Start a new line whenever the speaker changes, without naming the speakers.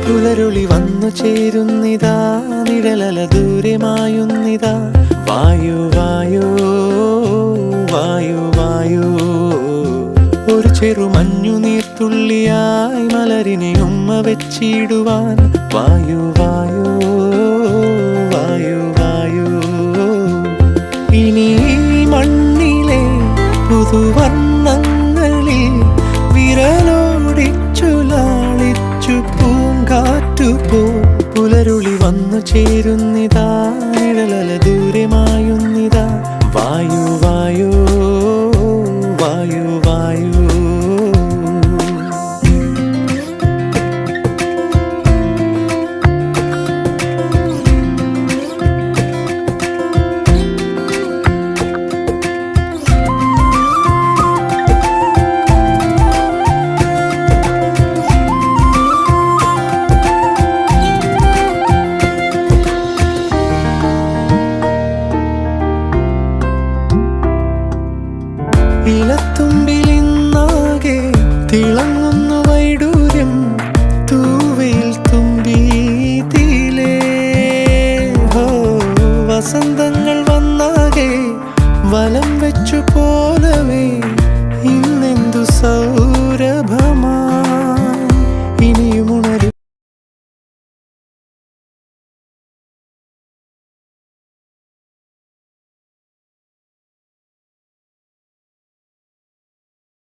പുലരുളി വന്നു ചേരുന്നിതാ, നിഴലല ദൂരെ മായുന്നിതാ. വായു വായു വായു വായു, ഒരു ചെറു മഞ്ഞു നീർത്തുള്ളിയായി മലരിനെ ഉമ്മ വെച്ചിടുവാൻ. വായു വായു വായു വായു, ഇനി മണ്ണിലെ പുതുവർണ്ണങ്ങളിൽ വിരലോടിച്ചു ലാളിച്ചു പൂങ്കാറ്റുപോ. പുലരുളി വന്നു ചേരുന്നിതാ, നിഴലല ദൂരെ മായുന്നിതാ. വായു വായു വായു വായു. ഇലത്തുമ്പിലിന്നാകെ തിളങ്ങുന്നു വൈഡൂര്യം, തൂവയിൽ തുമ്പി തീലേ. ഹോ വസന്ത